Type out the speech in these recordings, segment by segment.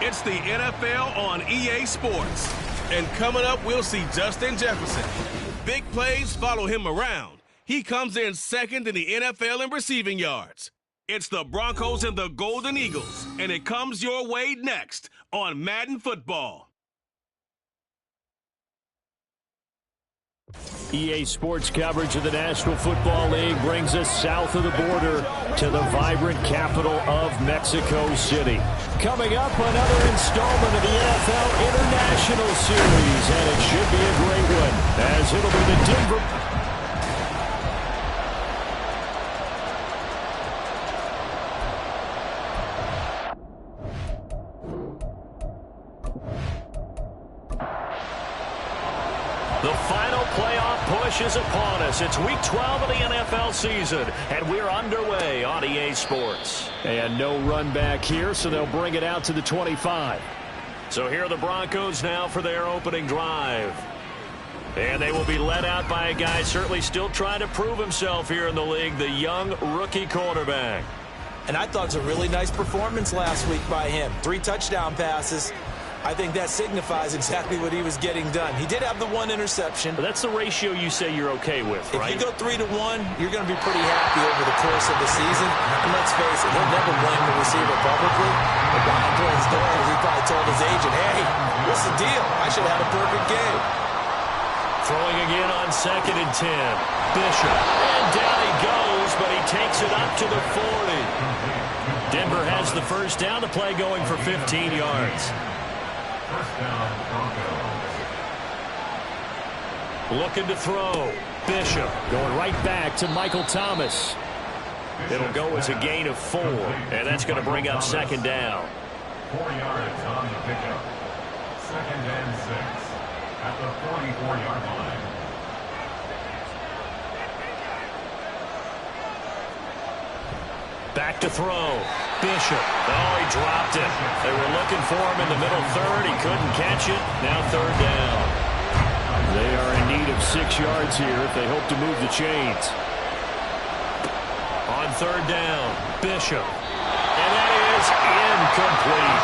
It's the NFL on EA Sports. And coming up, we'll see Justin Jefferson. Big plays follow him around. He comes in second in the NFL in receiving yards. It's the Broncos and the Golden Eagles, and it comes your way next on Madden Football. EA Sports coverage of the National Football League brings us south of the border to the vibrant capital of Mexico City. Coming up, another installment of the NFL International Series, and it should be a great one, as it'll be the Denver... The final playoff push is upon us. It's Week 12 of the NFL season, and we're underway on EA Sports. And no run back here, so they'll bring it out to the 25. So here are the Broncos now for their opening drive. And they will be led out by a guy certainly still trying to prove himself here in the league, the young rookie quarterback. And I thought it was a really nice performance last week by him. 3 touchdown passes. I think that signifies exactly what he was getting done. He did have the 1 interception. But that's the ratio you say you're okay with, right? If you go 3-1, you're going to be pretty happy over the course of the season. And let's face it, he'll never blame the receiver publicly. But behind closed doors, he probably told his agent, hey, what's the deal? I should have had a perfect game. Throwing again on 2nd and 10. Bishop. And down he goes, but he takes it up to the 40. Denver has the first down. The play going for 15 yards. First down, Broncos. Looking to throw. Bishop going right back to Michael Thomas. It'll go as a gain of 4, and that's going to bring up 2nd down. 4 yards on the pickup. 2nd and 6 at the 44-yard line. Back to throw. Bishop. Oh, he dropped it. They were looking for him in the middle third. He couldn't catch it. Now 3rd down. They are in need of 6 yards here if they hope to move the chains. On 3rd down, Bishop. And that is incomplete.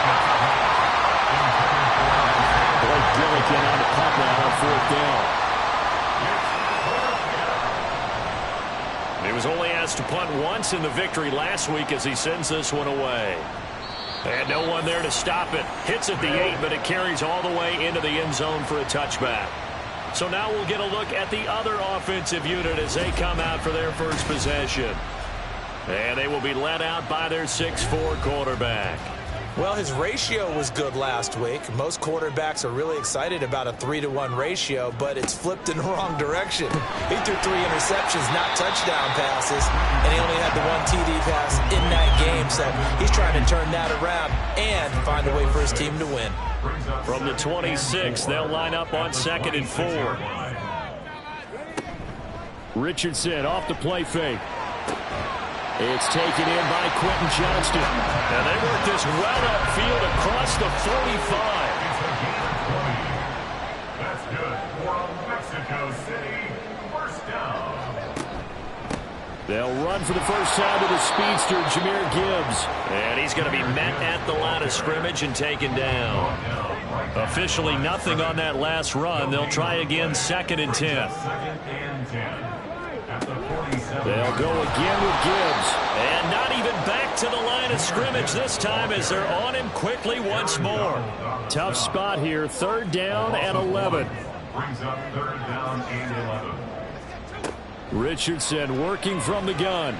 Blake Gillikin on the punt now on 4th down. He was only asked to punt once in the victory last week as he sends this one away. And no one there to stop it. Hits at the 8, but it carries all the way into the end zone for a touchback. So now we'll get a look at the other offensive unit as they come out for their first possession. And they will be led out by their 6'4" quarterback. Well, his ratio was good last week. Most quarterbacks are really excited about a 3-to-1 ratio, but it's flipped in the wrong direction. He threw 3 interceptions, not touchdown passes, and he only had the 1 TD pass in that game. So he's trying to turn that around and find a way for his team to win. From the 26, they'll line up on 2nd and 4. Richardson off the play fake. It's taken in by Quentin Johnston. And they work this well upfield across the 45. That's good for a Mexico City first down. They'll run for the first time to the speedster, Jahmyr Gibbs. And he's going to be met at the line of scrimmage and taken down. Officially nothing on that last run. They'll try again 2nd and 10. 2nd and 10. They'll go again with Gibbs. And not even back to the line of scrimmage this time as they're on him quickly once more. Tough spot here. 3rd down and 11. Brings up 3rd down and 11. Richardson working from the gun.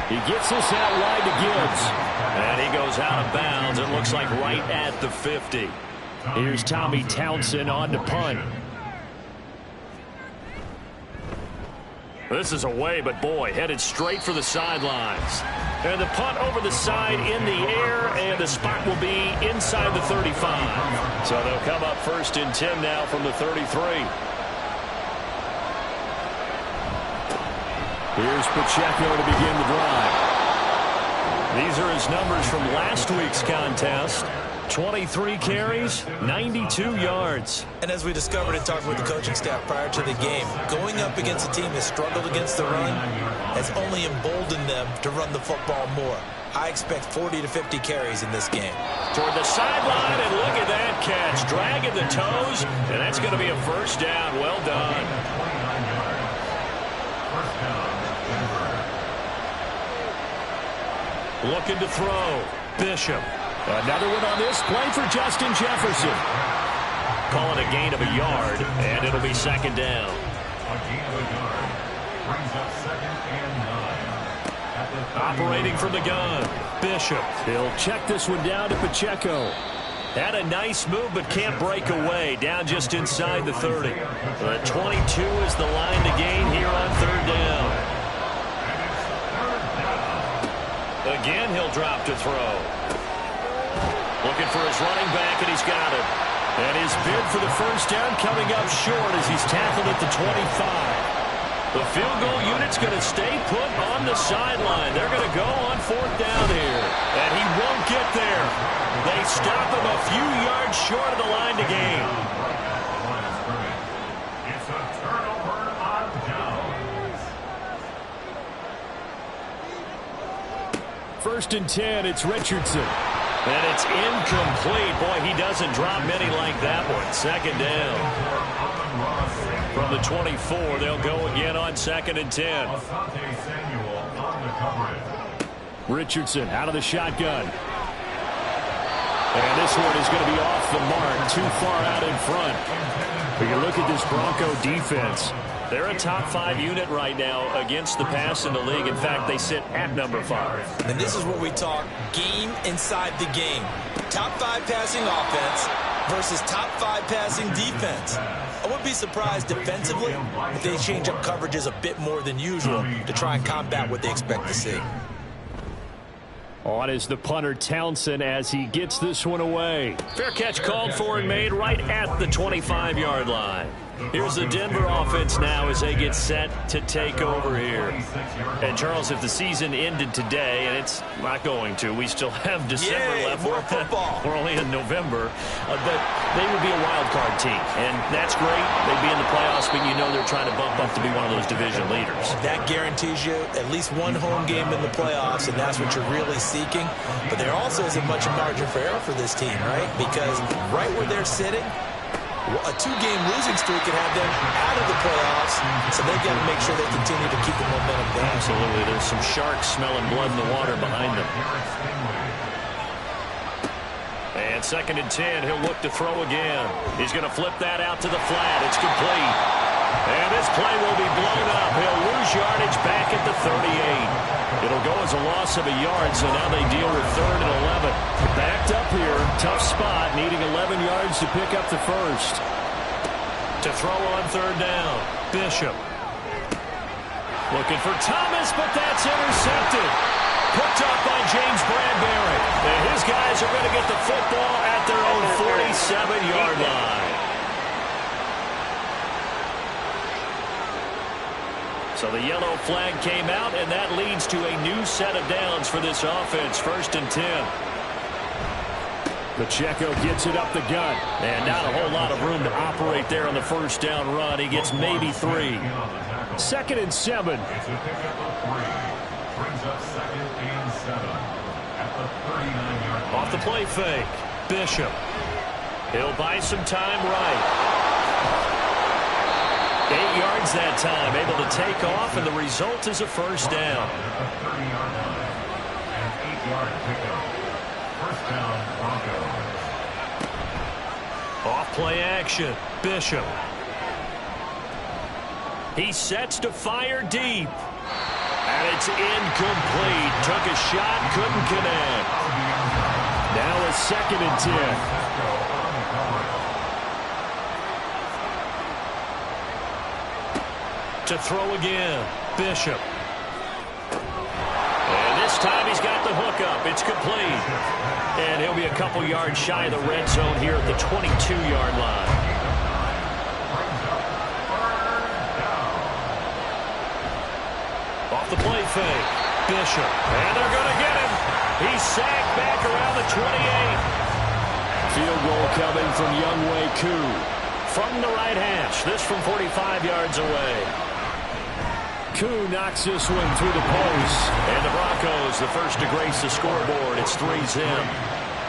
He gets this out wide to Gibbs. And he goes out of bounds. It looks like right at the 50. Here's Tommy Townsend on to punt. This is away, but boy, headed straight for the sidelines. And the punt over the side in the air, and the spot will be inside the 35. So they'll come up 1st and 10 now from the 33. Here's Pacheco to begin the drive. These are his numbers from last week's contest. 23 carries, 92 yards. And as we discovered in talking with the coaching staff prior to the game, going up against a team that struggled against the run has only emboldened them to run the football more. I expect 40 to 50 carries in this game. Toward the sideline, and look at that catch. Dragging the toes, and that's going to be a first down. Well done. Looking to throw. Bishop. Another one on this play for Justin Jefferson. Calling a gain of a yard, and it'll be second down. A gain of a yard brings up 2nd and 9. Operating from the gun. Bishop. He'll check this one down to Pacheco. Had a nice move, but can't break away. Down just inside the 30. The 22 is the line to gain here on third down. Again, he'll drop to throw. Looking for his running back, and he's got it. And his bid for the first down coming up short as he's tackled at the 25. The field goal unit's going to stay put on the sideline. They're going to go on fourth down here. And he won't get there. They stop him a few yards short of the line to gain. It's a turnover on downs. 1st and 10, it's Richardson. And it's incomplete. Boy, he doesn't drop many like that one. Second down. From the 24, they'll go again on 2nd and 10. Richardson out of the shotgun. And this one is going to be off the mark, too far out in front. But you look at this Bronco defense. They're a top 5 unit right now against the pass in the league. In fact, they sit at number 5. And this is where we talk game inside the game. Top 5 passing offense versus top 5 passing defense. I wouldn't be surprised defensively if they change up coverages a bit more than usual to try and combat what they expect to see. On is the punter Townsend as he gets this one away. Fair catch called for and made right at the 25-yard line. Here's the Denver offense now as they get set to take over here. And, Charles, if the season ended today, and it's not going to, we still have December left. More football. We're only in November. But they would be a wild card team. And that's great. They'd be in the playoffs, but you know they're trying to bump up to be one of those division leaders. That guarantees you at least one home game in the playoffs, and that's what you're really seeking. But there also isn't much margin for error for this team, right? Because right where they're sitting, a 2-game losing streak could have them out of the playoffs, so they've got to make sure they continue to keep the momentum going. Absolutely. There's some sharks smelling blood in the water behind them. And 2nd and 10, he'll look to throw again. He's going to flip that out to the flat. It's complete. And this play will be blown up. He'll lose yardage back at the 38. It'll go as a loss of a yard, so now they deal with 3rd and 11. Backed up here, tough spot, needing 11 yards to pick up the first. To throw on 3rd down, Bishop. Looking for Thomas, but that's intercepted. Picked up by James Bradbury. And his guys are going to get the football at their own 47-yard line. So the yellow flag came out, and that leads to a new set of downs for this offense. 1st and 10. Pacheco gets it up the gut. And not a whole lot of room to operate there on the first down run. He gets maybe 3. 2nd and 7. It's a pickup of 3. Brings up 2nd and 7 at the 39-yard line. Off the play fake. Bishop. He'll buy some time right. 8 yards that time, able to take off, and the result is a first down. At the 30-yard line. An 8-yard pickup. First down, Broncos. Off play action. Bishop. He sets to fire deep. And it's incomplete. Took a shot, couldn't connect. Now a 2nd and 10. To throw again, Bishop. And this time he's got the hookup. It's complete. And he'll be a couple yards shy of the red zone here at the 22-yard line. Off the play fake, Bishop. And they're going to get him. He's sacked back around the 28. Field goal coming from Younghoe Koo. From the right hash, this from 45 yards away. Koo knocks this one through the post. And the Broncos, the first to grace the scoreboard. It's 3-zip.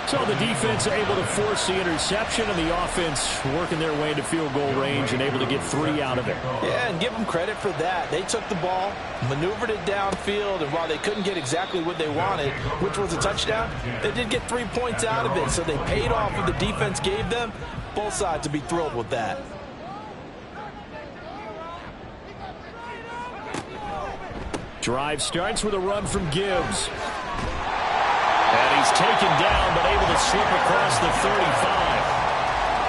So the defense able to force the interception, and the offense working their way into field goal range and able to get 3 out of it. Yeah, and give them credit for that. They took the ball, maneuvered it downfield, and while they couldn't get exactly what they wanted, which was a touchdown, they did get 3 points out of it. So they paid off what the defense gave them. Both sides to be thrilled with that. Drive starts with a run from Gibbs. And he's taken down, but able to slip across the 35.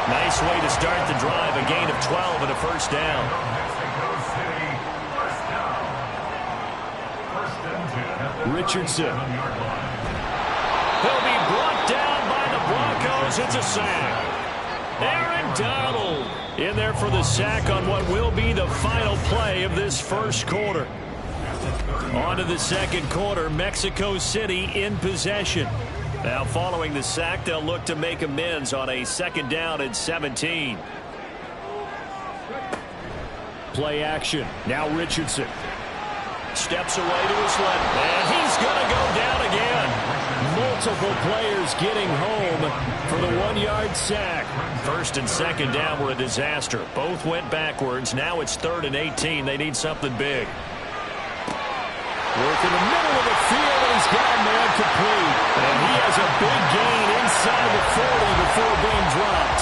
Nice way to start the drive. A gain of 12 and a first down. Richardson. He'll be brought down by the Broncos. It's a sack. Aaron Donald in there for the sack on what will be the final play of this first quarter. On to the second quarter, Mexico City in possession. Now following the sack, they'll look to make amends on a 2nd down and 17. Play action. Now Richardson. Steps away to his left, and he's going to go down again. Multiple players getting home for the 1-yard sack. 1st and 2nd down were a disaster. Both went backwards. Now it's 3rd and 18. They need something big. Work in the middle of the field, and he's got a man complete. And he has a big gain inside the 40 before being dropped.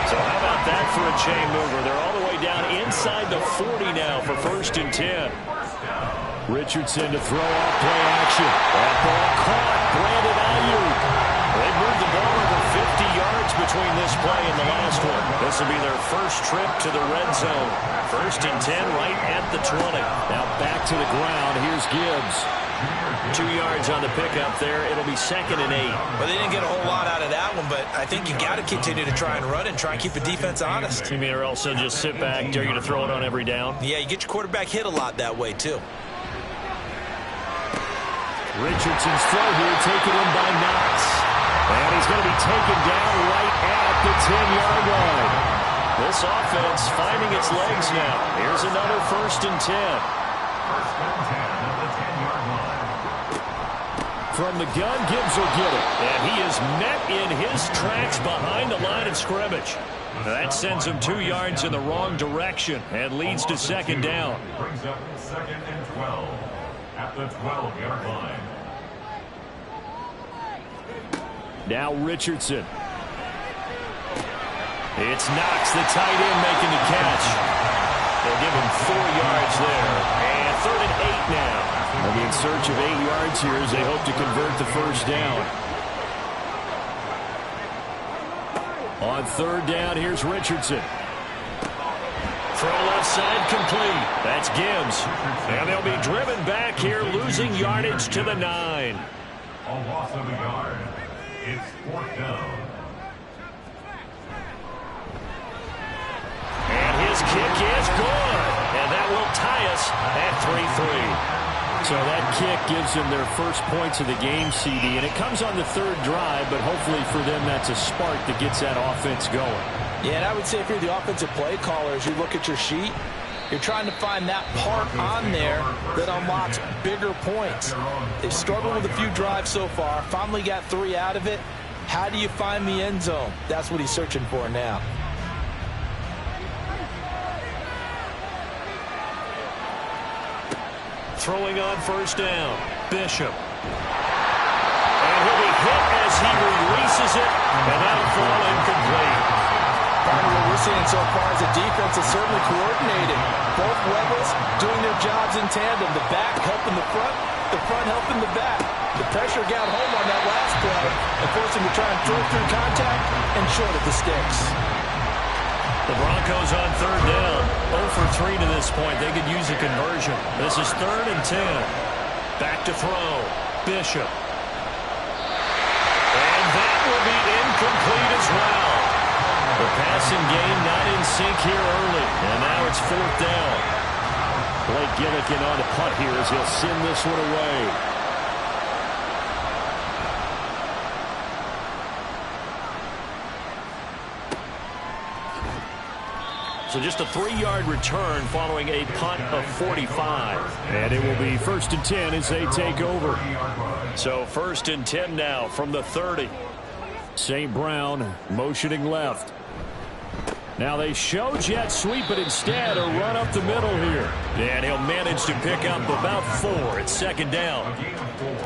So how about that for a chain mover? They're all the way down inside the 40 now for 1st and 10. Richardson to throw off play action. That ball caught. Brandon Ayuk. They moved the ball over 50 yards between this play and the last one. This will be their first trip to the red zone. 1st and 10 right at the 20. Now back to the ground. Here's Gibbs. 2 yards on the pickup there. It'll be 2nd and 8. Well, they didn't get a whole lot out of that one, but I think you got to continue to try and run and try and keep the defense honest. You mean or else they'll just sit back, dare you to throw it on every down? Yeah, you get your quarterback hit a lot that way, too. Richardson's throw here taken in by Knox. And he's going to be taken down right at the 10-yard line. This offense finding its legs now. Here's another 1st and 10. 1st and 10 at the 10-yard line. From the gun, Gibbs will get it. And he is met in his tracks behind the line of scrimmage. That sends him 2 yards in the wrong direction and leads to 2nd down. Brings up 2nd and 12 at the 12-yard line. Now Richardson. It's Knox, the tight end, making the catch. They'll give him 4 yards there. And 3rd and 8 now. They'll be in search of 8 yards here as they hope to convert the first down. On 3rd down, here's Richardson. Throw left side complete. That's Gibbs. And they'll be driven back here, losing yardage to the 9. A loss of a yard. It's 4th down. And his kick is good. And that will tie us at 3-3. So that kick gives them their first points of the game, CD. And it comes on the 3rd drive, but hopefully for them that's a spark that gets that offense going. Yeah, and I would say if you're the offensive play caller, as you look at your sheet, you're trying to find that part on there that unlocks bigger points. They've struggled with a few drives so far, finally got 3 out of it. How do you find the end zone? That's what he's searching for now. Throwing on 1st down, Bishop. And he'll be hit as he releases it, and that'll fall incomplete. Part of what we're seeing so far is the defense is certainly coordinated. Both levels doing their jobs in tandem. The back helping the front helping the back. The pressure got home on that last play and forced him to try and throw through contact and short of the sticks. The Broncos on 3rd down. 0 for 3 to this point. They could use a conversion. This is 3rd and 10. Back to throw. Bishop. And that will be incomplete as well. The passing game not in sync here early. And now it's 4th down. Blake Gillikin on the punt here as he'll send this one away. So just a 3-yard return following a punt of 45. And it will be 1st and 10 as they take over. So 1st and 10 now from the 30. St. Brown motioning left. Now they show jet sweep, but instead a run up the middle here. And he'll manage to pick up about 4. It's 2nd down.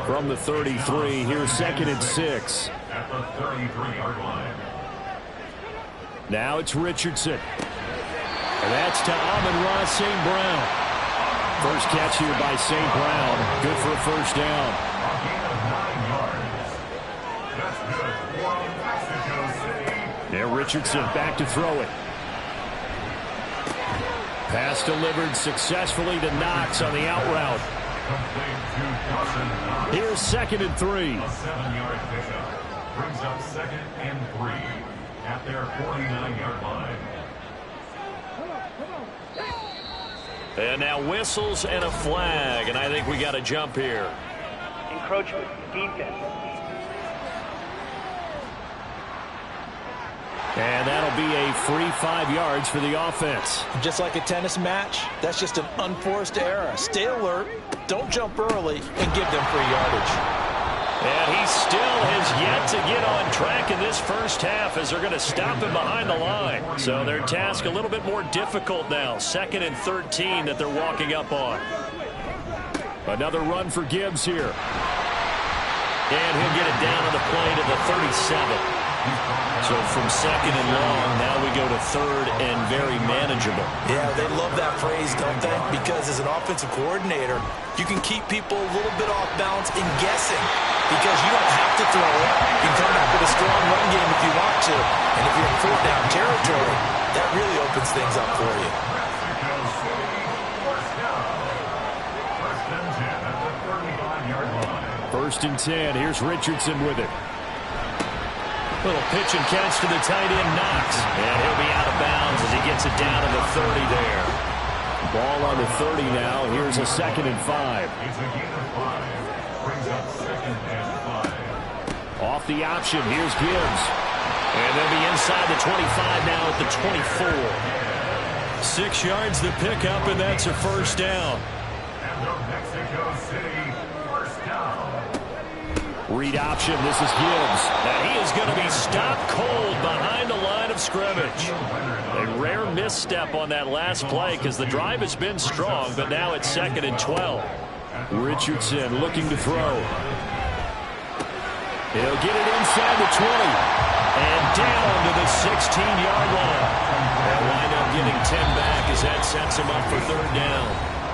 From the 33, here's 2nd and 6. At the 33-yard line. Now it's Richardson. And that's to Amon-Ra St. Brown. First catch here by St. Brown. Good for a 1st down. A gain of 9 yards. That's good for Mexico City. There, Richardson back to throw it. Pass delivered successfully to Knox on the out route. Complete to Dawson Knox. Here's 2nd and 3. A 7-yard pickup brings up 2nd and 3 at their 49-yard line. And now whistles and a flag, and I think we got a jump here. Encroachment, defense. And that'll be a free 5 yards for the offense. Just like a tennis match, that's just an unforced error. Stay alert, don't jump early, and give them free yardage. And he still has yet to get on track in this first half as they're going to stop him behind the line. So their task a little bit more difficult now. 2nd and 13 that they're walking up on. Another run for Gibbs here. And he'll get it down on the play to the 37. So from 2nd and long, now we go to 3rd and very manageable. Yeah, they love that phrase, don't they? Because as an offensive coordinator, you can keep people a little bit off balance and guessing because you don't have to throw it. You can come back with a strong run game if you want to. And if you're in 4th down territory, that really opens things up for you. Mexico City, 1st down. 1st and 10 at the 35-yard line. 1st and 10. Here's Richardson with it. Little pitch and catch to the tight end, Knox. And he'll be out of bounds as he gets it down to the 30 there. Ball on the 30 now. Here's a 2nd and 5. It's a gain of 5. Brings up 2nd and 5. Off the option. Here's Gibbs. And they'll be inside the 25 now at the 24. 6 yards the pickup, and that's a 1st down. And the Mexico City 1st down. Read option. This is Gibbs. And he is going to be stopped cold behind the line of scrimmage. A rare misstep on that last play because the drive has been strong, but now it's 2nd and 12. Richardson looking to throw. He'll get it inside the 20. And down to the 16-yard line. They'll wind up getting 10 back as that sets him up for 3rd down.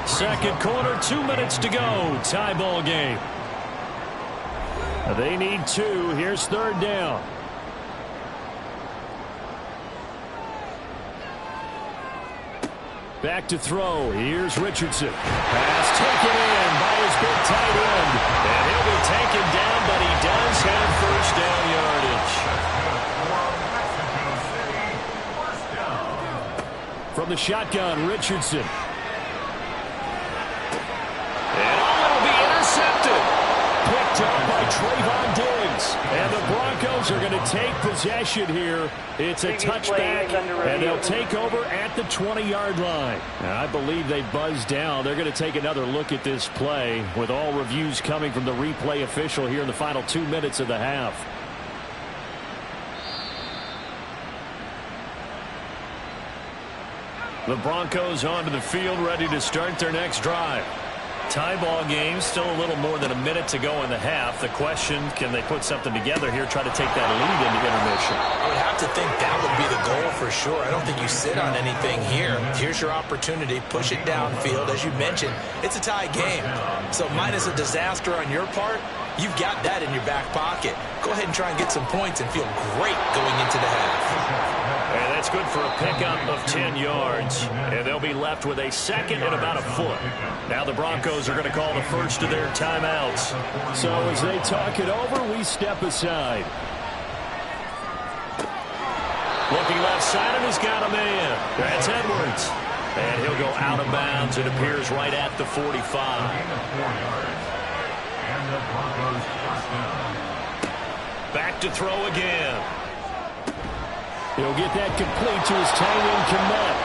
2nd quarter, 2 minutes to go. Tie ball game. They need 2. Here's 3rd down. Back to throw. Here's Richardson. Pass taken in by his big tight end. And he'll be taken down, but he does have 1st down yardage. From the shotgun, Richardson. And it'll be intercepted. Picked up by Trayvon Diggs. And the Broncos are going to take possession here. It's a touchback, and they'll take over at the 20-yard line. And I believe they buzzed down. They're going to take another look at this play with all reviews coming from the replay official here in the final 2 minutes of the half. The Broncos onto the field ready to start their next drive. Tie ball game, still a little more than a minute to go in the half. The question, can they put something together here, try to take that lead into intermission? I would have to think that would be the goal for sure. I don't think you sit on anything here. Here's your opportunity. Push it downfield. As you mentioned, it's a tie game. So minus a disaster on your part, you've got that in your back pocket. Go ahead and try and get some points and feel great going into the half. And that's good for a pickup of 10 yards. And they'll be left with a 2nd and about a foot. Now the Broncos are going to call the first of their timeouts. So as they talk it over, we step aside. Looking left side, and he's got a man. That's Edwards. And he'll go out of bounds. It appears right at the 45. And the Broncos 1st down. Back to throw again. He'll get that complete to his tight end, Kmet.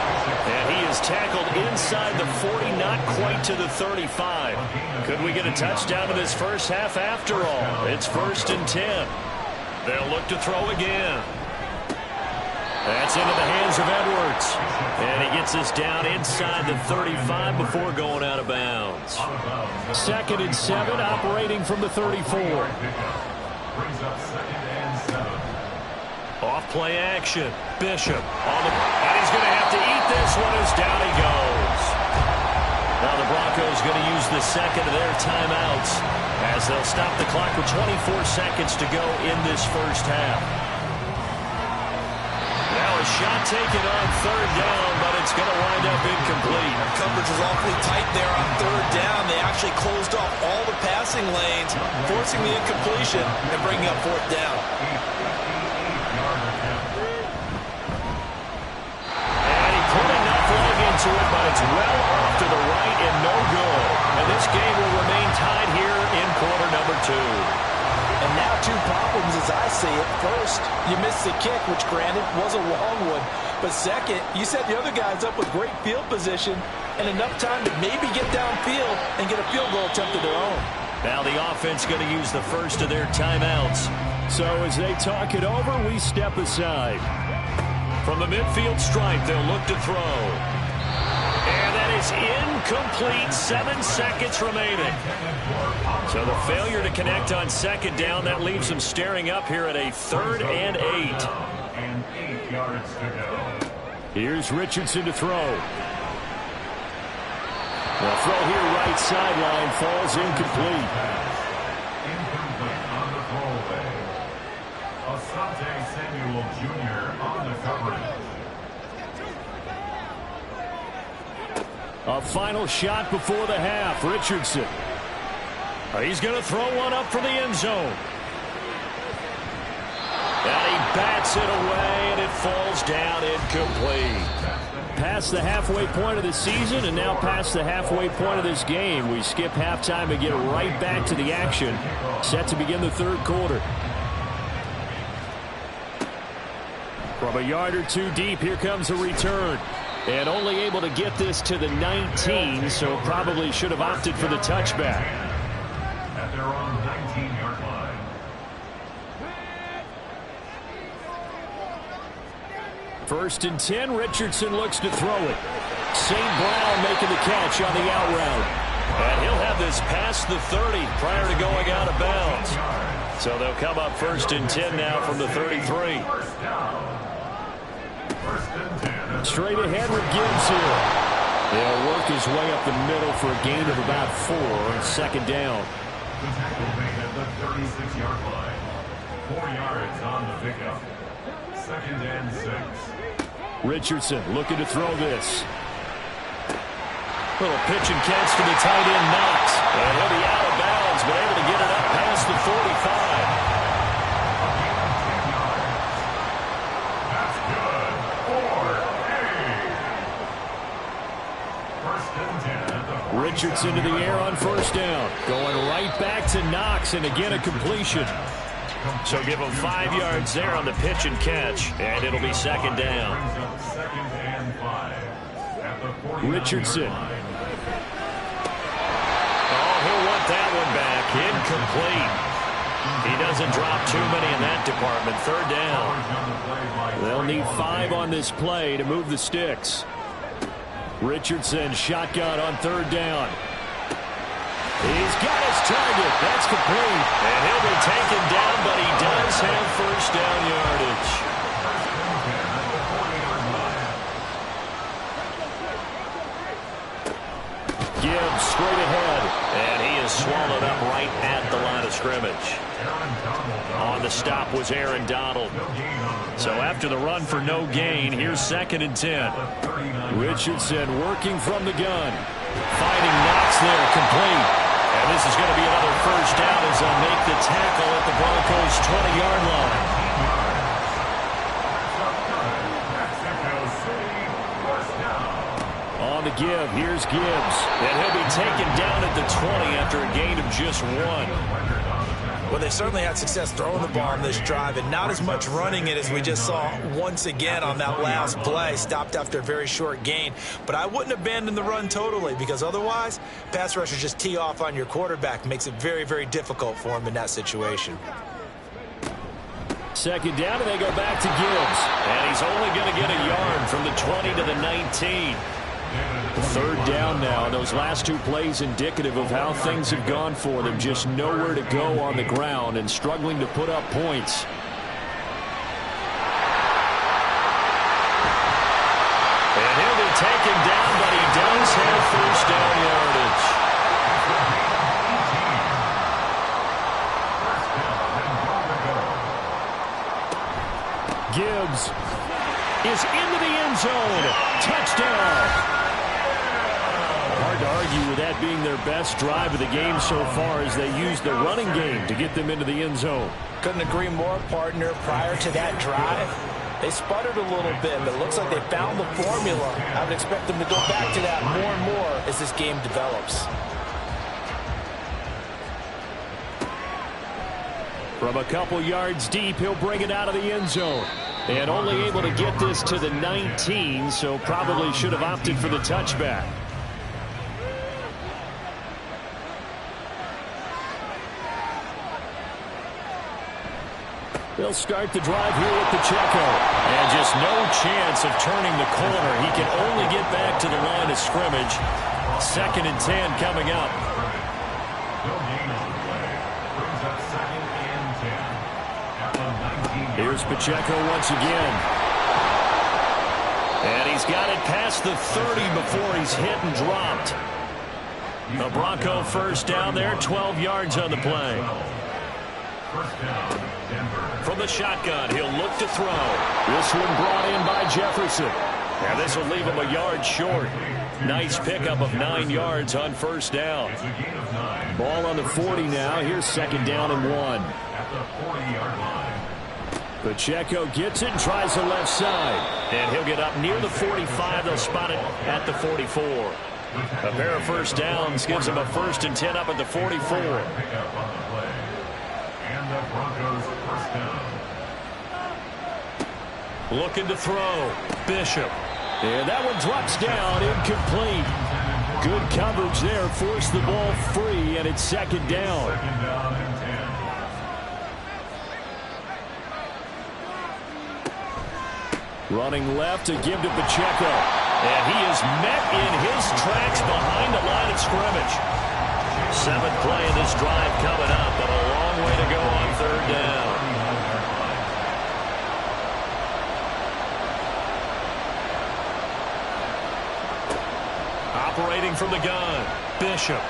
And he is tackled inside the 40, not quite to the 35. Could we get a touchdown in this first half after all? It's 1st and 10. They'll look to throw again. That's into the hands of Edwards. And he gets us down inside the 35 before going out of bounds. 2nd and 7, operating from the 34. Brings up 2nd and 7. Off play action. Bishop on the, and he's going to have to eat this one as down he goes. Now the Broncos going to use the second of their timeouts as they'll stop the clock with 24 seconds to go in this first half. Now a shot taken on 3rd down, but it's going to wind up incomplete. Coverage was awfully tight there on 3rd down. They actually closed off all the passing lanes, forcing the incompletion and bringing up 4th down. To it, but it's well off to the right and no good. And this game will remain tied here in quarter number 2. And now 2 problems as I see it. First, you missed the kick, which granted was a long one. But second, you set the other guys up with great field position and enough time to maybe get downfield and get a field goal attempt of their own. Now the offense going to use the first of their timeouts. So as they talk it over, we step aside. From the midfield stripe, they'll look to throw. And that is incomplete. 7 seconds remaining. So the failure to connect on 2nd down, that leaves them staring up here at a 3rd and 8. And 8 yards to go. Here's Richardson to throw. The throw here right sideline falls incomplete. Incomplete on the throwaway. Asante Samuel Jr. on the coverage. A final shot before the half. Richardson. He's going to throw one up for the end zone. And he bats it away, and it falls down incomplete. Past the halfway point of the season, and now past the halfway point of this game. We skip halftime and get right back to the action. Set to begin the 3rd quarter. From a yard or 2 deep, here comes a return. And only able to get this to the 19, so probably should have opted for the touchback. At their own 19-yard line. First and 10, Richardson looks to throw it. St. Brown making the catch on the out route. And he'll have this past the 30 prior to going out of bounds. So they'll come up 1st and 10 now from the 33. Straight ahead with Gibbs here. They'll work his way up the middle for a gain of about 4 on 2nd down. The tackle made at the 36-yard line. 4 yards on the pickup. 2nd and 6. Richardson looking to throw this. Little pitch and catch to the tight end, Knox. And he'll be out of bounds, but able to get it up past the 45. That's good. 4 Richardson to the air on 1st down. Going right back to Knox, and again a completion. So give him 5 yards there on the pitch and catch, and it'll be 2nd down. 2nd and 5. Richardson. Oh, he'll want that one back. Incomplete. He doesn't drop too many in that department. 3rd down. They'll need 5 on this play to move the sticks. Richardson shotgun on 3rd down. He's got his target. That's complete. And he'll be taken down, but he does have 1st down yardage. Gibbs straight ahead. And he is swallowed up right at the line of scrimmage. On the stop was Aaron Donald. So after the run for no gain, here's 2nd and 10. Richardson working from the gun. Finding Knox there, complete. And this is going to be another 1st down as they'll make the tackle at the Broncos' 20-yard line. On the give, here's Gibbs. And he'll be taken down at the 20 after a gain of just 1. Well, they've certainly had success throwing the ball on this drive and not as much running it as we just saw once again on that last play. Stopped after a very short gain. But I wouldn't abandon the run totally, because otherwise, pass rushers just tee off on your quarterback. Makes it very, very difficult for him in that situation. Second down, and they go back to Gibbs. And he's only going to get a yard from the 20 to the 19. Third down now. Those last two plays indicative of how things have gone for them. Just nowhere to go on the ground and struggling to put up points. And he'll be taken down, but he does have first down yardage. Gibbs is into the end zone. Touchdown. Hard to argue with that being their best drive of the game so far, as they use the running game to get them into the end zone. Couldn't agree more, partner. Prior to that drive, they sputtered a little bit, but it looks like they found the formula. I would expect them to go back to that more and more as this game develops. From a couple yards deep, he'll bring it out of the end zone. And only able to get this to the 19, so probably should have opted for the touchback. They'll start the drive here with Pacheco. And just no chance of turning the corner. He can only get back to the line of scrimmage. 2nd and 10 coming up. Here's Pacheco once again. And he's got it past the 30 before he's hit and dropped. The Bronco first down there, 12 yards on the play. From the shotgun, he'll look to throw. This one brought in by Jefferson. And this will leave him a yard short. Nice pickup of 9 yards on first down. Ball on the 40 now. Here's 2nd down and 1. Pacheco gets it and tries the left side. And he'll get up near the 45. They'll spot it at the 44. A pair of first downs gives him a 1st and 10 up at the 44. Looking to throw. Bishop. And that one drops down, incomplete. Good coverage there. Forced the ball free, and it's 2nd down. Running left to give to Pacheco. And he is met in his tracks behind the line of scrimmage. 7th play of this drive coming up, but a long way to go on 3rd down. Operating from the gun, Bishop.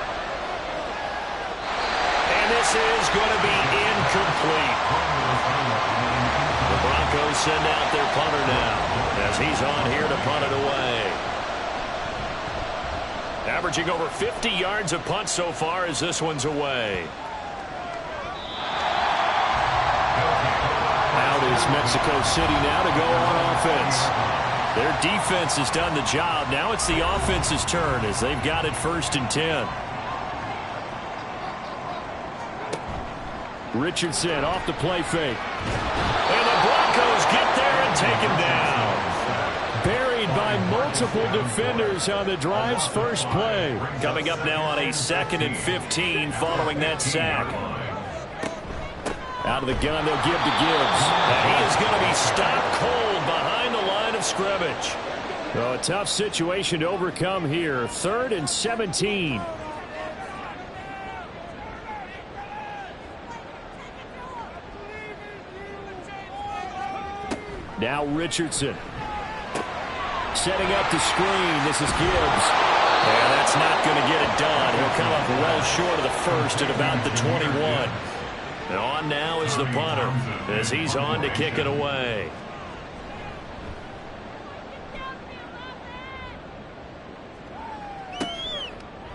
And this is going to be incomplete. The Broncos send out their punter now, as he's on here to punt it away. Averaging over 50 yards a punt so far as this one's away. Out is Mexico City now to go on offense. Their defense has done the job. Now it's the offense's turn as they've got it 1st and 10. Richardson off the play fake. And the Broncos get there and take him down. Buried by multiple defenders on the drive's first play. Coming up now on a 2nd and 15 following that sack. Out of the gun, they'll give to Gibbs. And he is going to be stopped cold behind the line of scrimmage. So a tough situation to overcome here. 3rd and 17. Now Richardson. Setting up the screen. This is Gibbs. And that's not going to get it done. He'll come up well short of the 1st at about the 21. And on now is the punter as he's on to kick it away.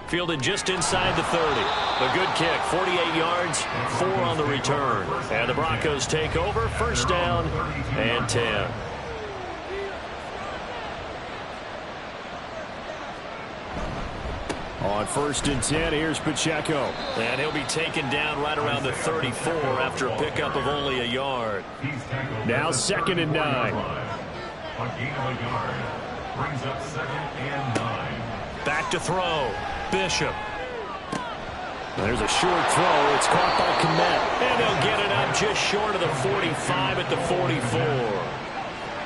Fielded just inside the 30. A good kick, 48 yards, 4 on the return. And the Broncos take over, 1st down and 10. On 1st and 10, here's Pacheco. And he'll be taken down right around the 34 after a pickup of only a yard. Now 2nd and 9. A gain of a yard brings up 2nd and 9. Back to throw. Bishop. There's a short throw. It's caught by Komet. And they'll get it up just short of the 45 at the 44.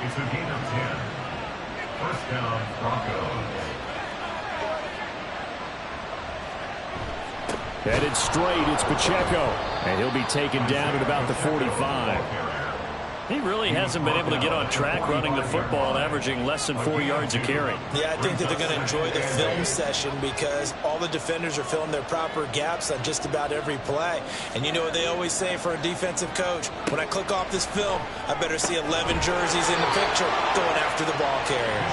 It's a gain of 10. First down, Broncos. Headed straight, it's Pacheco. And he'll be taken down at about the 45. He really hasn't been able to get on track running the football, averaging less than 4 yards a carry. Yeah, I think that they're going to enjoy the film session because all the defenders are filling their proper gaps on just about every play. And you know what they always say for a defensive coach? When I click off this film, I better see 11 jerseys in the picture going after the ball carrier.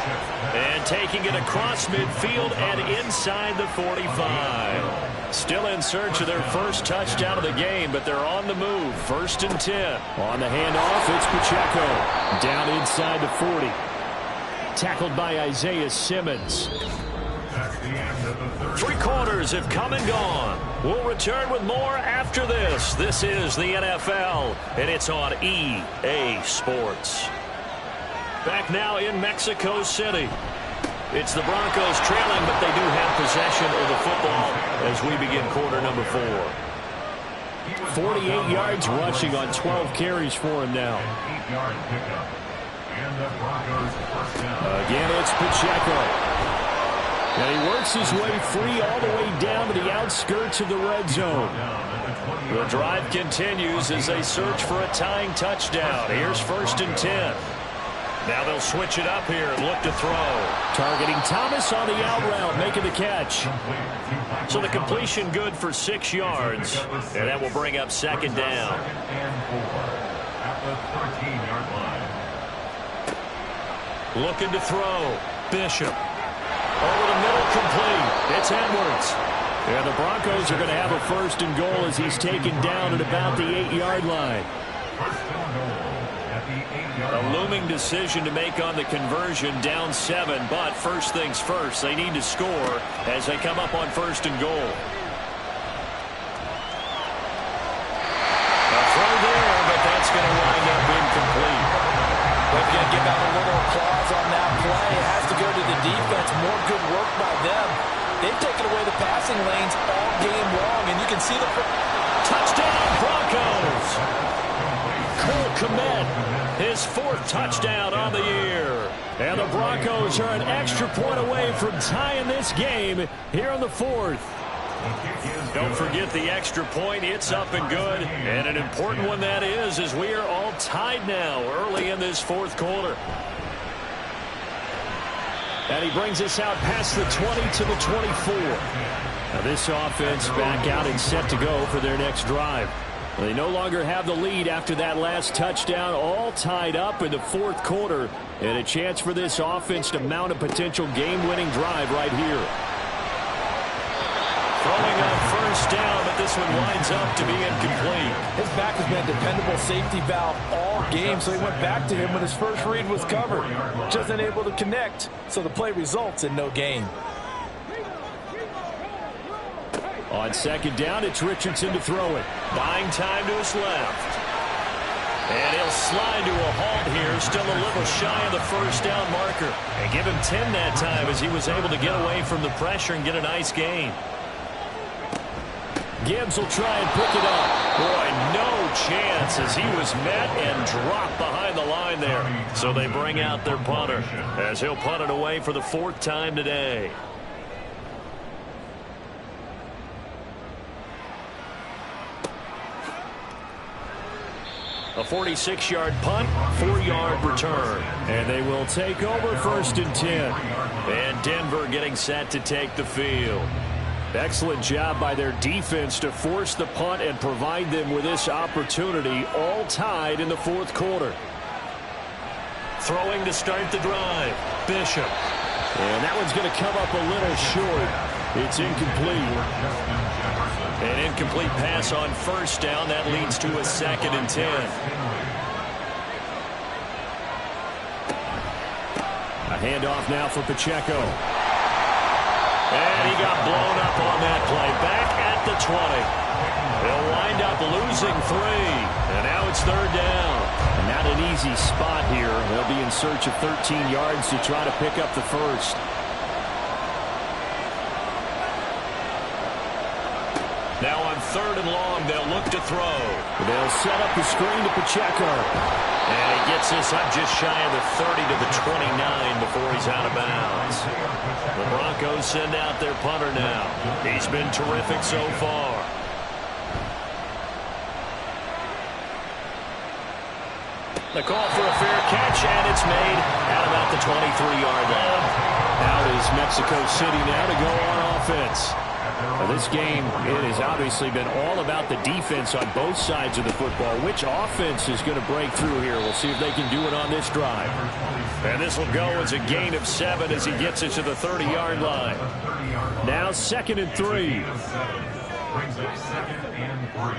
And taking it across midfield and inside the 45. Still in search of their first touchdown of the game, but they're on the move. 1st and 10. On the handoff, it's Pacheco. Down inside the 40. Tackled by Isaiah Simmons. That's the end of the 3rd. 3 quarters have come and gone. We'll return with more after this. This is the NFL, and it's on EA Sports. Back now in Mexico City. It's the Broncos trailing, but they do have possession of the football as we begin quarter number 4. 48 yards rushing on 12 carries for him now. 8-yard pickup. And the Broncos first down. Again, it's Pacheco. And he works his way free all the way down to the outskirts of the red zone. The drive continues as they search for a tying touchdown. Here's 1st and 10. Now they'll switch it up here and look to throw. Targeting Thomas on the out route, making the catch. So the completion good for 6 yards, and that will bring up 2nd down. 2nd and 4 at the 13-yard line. Looking to throw. Bishop. Over the middle, complete. It's Edwards. And the Broncos are going to have a 1st and goal as he's taken down at about the 8-yard line. 1st and goal. A looming decision to make on the conversion, down 7, but first things first, they need to score as they come up on 1st and goal. A throw there, but that's going to wind up incomplete. We're going to give out a little applause on that play. It has to go to the defense. More good work by them. They've taken away the passing lanes all game long, and you can see the touchdown Broncos. Cole Komet, his 4th touchdown on the year. And the Broncos are an extra point away from tying this game here in the 4th. Don't forget the extra point. It's up and good. And an important one that is, as we are all tied now early in this 4th quarter. And he brings us out past the 20 to the 24. Now this offense back out and set to go for their next drive. They no longer have the lead after that last touchdown, all tied up in the 4th quarter, and a chance for this offense to mount a potential game-winning drive right here. Throwing on 1st down, but this one winds up to be incomplete. His back has been a dependable safety valve all game, so he went back to him when his first read was covered. Just unable to connect, so the play results in no gain. On 2nd down, it's Richardson to throw it. Buying time to his left. And he'll slide to a halt here, still a little shy of the 1st down marker. And give him 10 that time as he was able to get away from the pressure and get a nice gain. Gibbs will try and pick it up. Boy, no chance as he was met and dropped behind the line there. So they bring out their punter as he'll punt it away for the 4th time today. A 46-yard punt, 4-yard return. And they will take over 1st and 10. And Denver getting set to take the field. Excellent job by their defense to force the punt and provide them with this opportunity, all tied in the 4th quarter. Throwing to start the drive. Bishop. And that one's going to come up a little short. It's incomplete. An incomplete pass on 1st down. That leads to a 2nd and 10. A handoff now for Pacheco. And he got blown up on that play. Back at the 20. They'll wind up losing 3. And now it's 3rd down. And not an easy spot here. They'll be in search of 13 yards to try to pick up the first. Now on 3rd and long, they'll look to throw. They'll set up the screen to Pacheco. And he gets this up just shy of the 30 to the 29 before he's out of bounds. The Broncos send out their punter now. He's been terrific so far. The call for a fair catch, and it's made at about the 23-yard line. Out is Mexico City now to go on offense. Now this game, it has obviously been all about the defense on both sides of the football. Which offense is going to break through here? We'll see if they can do it on this drive. And this will go as a gain of 7 as he gets it to the 30-yard line. Now 2nd and 3. Brings up 2nd and 3.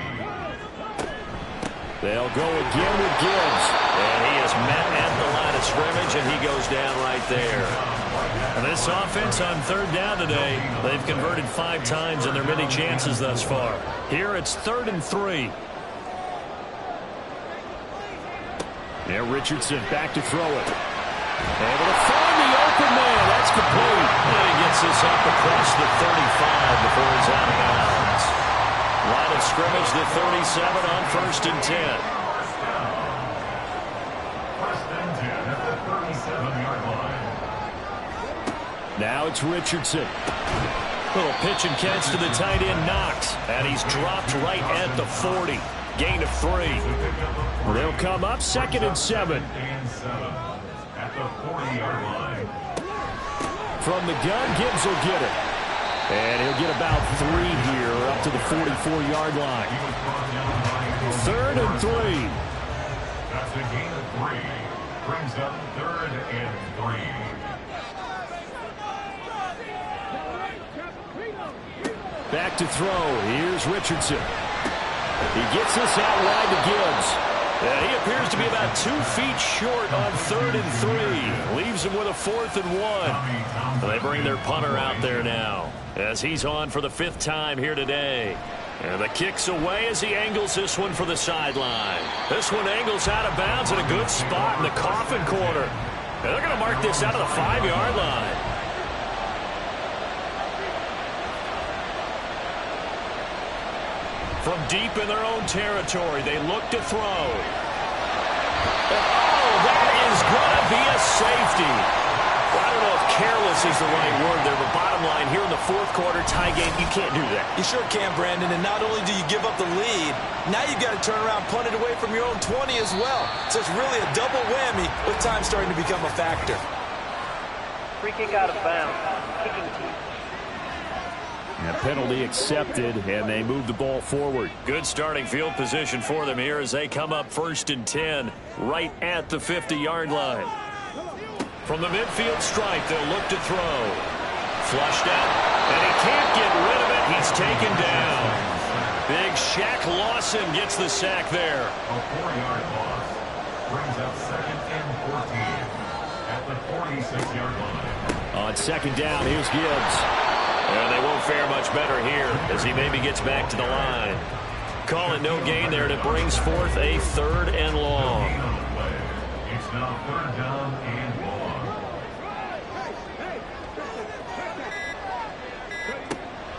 They'll go again with Gibbs. And he is met at the line of scrimmage, and he goes down right there. And this offense on 3rd down today, they've converted 5 times in their many chances thus far. Here it's 3rd and 3. Yeah, Richardson back to throw it. Able to find the open man. That's complete. And he gets this up across the 35 before he's out of bounds. Line of scrimmage, the 37 on 1st and 10. First and 10 at the 37-yard line. Now it's Richardson. Little pitch and catch to the tight end, Knox. And he's dropped right at the 40. Gain of 3. They'll come up 2nd and 7. At the 40-yard line. From the gun, Gibbs will get it. And he'll get about 3 here up to the 44-yard line. 3rd and 3. That's a gain of 3. Brings up 3rd and 3. Back to throw. Here's Richardson. He gets this out wide to Gibbs. And he appears to be about 2 feet short on 3rd and 3. Leaves him with a 4th and 1. They bring their punter out there now as he's on for the 5th time here today. And the kick's away as he angles this one for the sideline. This one angles out of bounds in a good spot in the coffin corner. And they're going to mark this out of the 5-yard line. From deep in their own territory, they look to throw. Oh, that is going to be a safety. Well, I don't know if careless is the right word there, but bottom line, here in the 4th quarter, tie game, you can't do that. You sure can, Brandon, and not only do you give up the lead, now you've got to turn around, punt it away from your own 20 as well. So it's really a double whammy with time starting to become a factor. Free kick out of bounds. Kicking team. And a penalty accepted, and they move the ball forward. Good starting field position for them here as they come up 1st and 10 right at the 50-yard line. From the midfield stripe, they'll look to throw. Flushed out, and he can't get rid of it. He's taken down. Big Shaq Lawson gets the sack there. A 4-yard loss. Brings up 2nd and 14 at the 46-yard line. On 2nd down, here's Gibbs. And they won't fare much better here as he maybe gets back to the line. Call it no gain there, and it brings forth a 3rd and long. It's now 3rd down and long.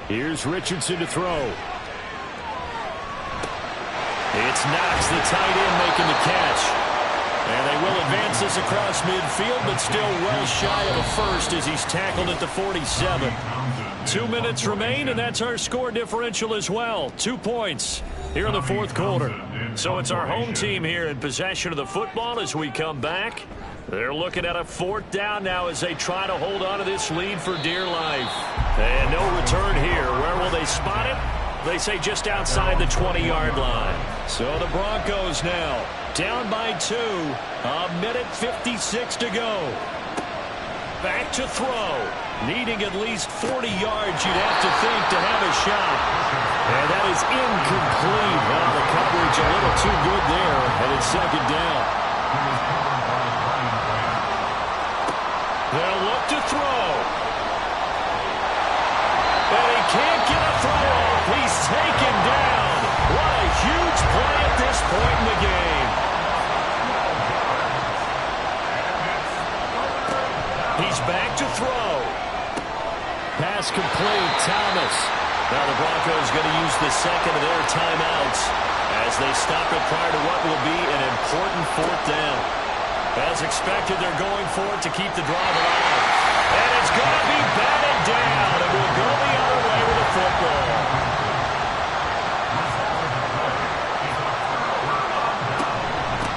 Here's Richardson to throw. It's Knox, the tight end, making the catch. And they will advance this across midfield, but still well shy of a first as he's tackled at the 47. 2 minutes remain, and that's our score differential as well. 2 points here in the 4th quarter. So it's our home team here in possession of the football as we come back. They're looking at a 4th down now as they try to hold on to this lead for dear life. And no return here. Where will they spot it? They say just outside the 20-yard line. So the Broncos now down by 2. A minute 56 to go. Back to throw. Needing at least 40 yards, you'd have to think, to have a shot. And that is incomplete. Well, the coverage a little too good there, and it's 2nd down. They'll look to throw. point in the game. He's back to throw. Pass complete, Thomas. Now the Broncos going to use the second of their timeouts as they stop it prior to what will be an important fourth down. As expected, they're going for it to keep the drive alive. And it's going to be batted down, and we'll go the other way with the football.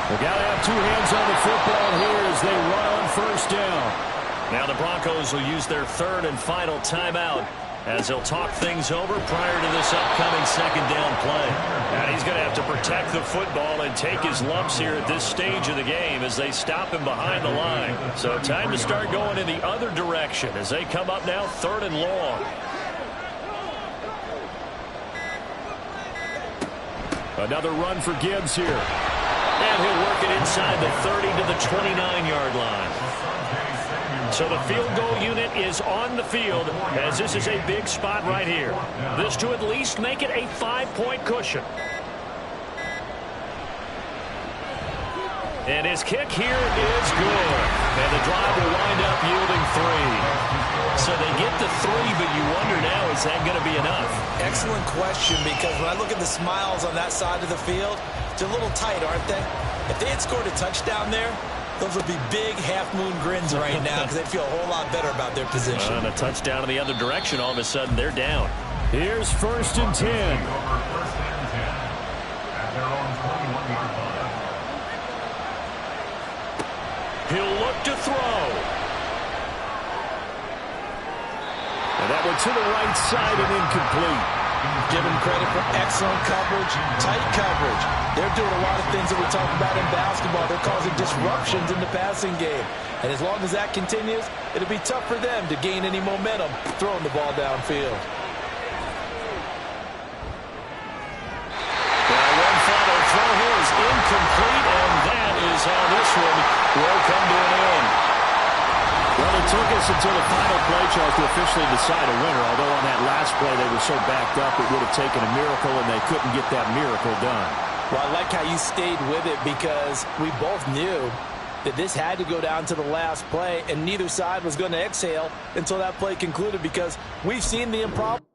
They got to have two hands on the football here as they run on first down. Now the Broncos will use their third and final timeout as they'll talk things over prior to this upcoming second down play. And he's going to have to protect the football and take his lumps here at this stage of the game as they stop him behind the line. So time to start going in the other direction as they come up now third and long. Another run for Gibbs here. And he'll work it inside the 30 to the 29-yard line. So the field goal unit is on the field as this is a big spot right here. This to at least make it a 5-point cushion. And his kick here is good. And the drive will wind up yielding 3. So they get the 3, but you wonder now, is that going to be enough? Excellent question, because when I look at the smiles on that side of the field, they're a little tight, aren't they? If they had scored a touchdown there, those would be big half-moon grins right now because they'd feel a whole lot better about their position. And a touchdown in the other direction, all of a sudden they're down. Here's first and 10. First and 10 at their own 21-yard line. He'll look to throw. And that one to the right side and incomplete. Give them credit for excellent coverage, tight coverage. They're doing a lot of things that we talk about in basketball. They're causing disruptions in the passing game. And as long as that continues, it'll be tough for them to gain any momentum throwing the ball downfield. One final throw here is incomplete, and that is how this one will come to an end. Well, it took us until the final play, Charles, to officially decide a winner. Although on that last play they were so backed up, it would have taken a miracle, and they couldn't get that miracle done. Well, I like how you stayed with it because we both knew that this had to go down to the last play, and neither side was going to exhale until that play concluded because we've seen the improbable.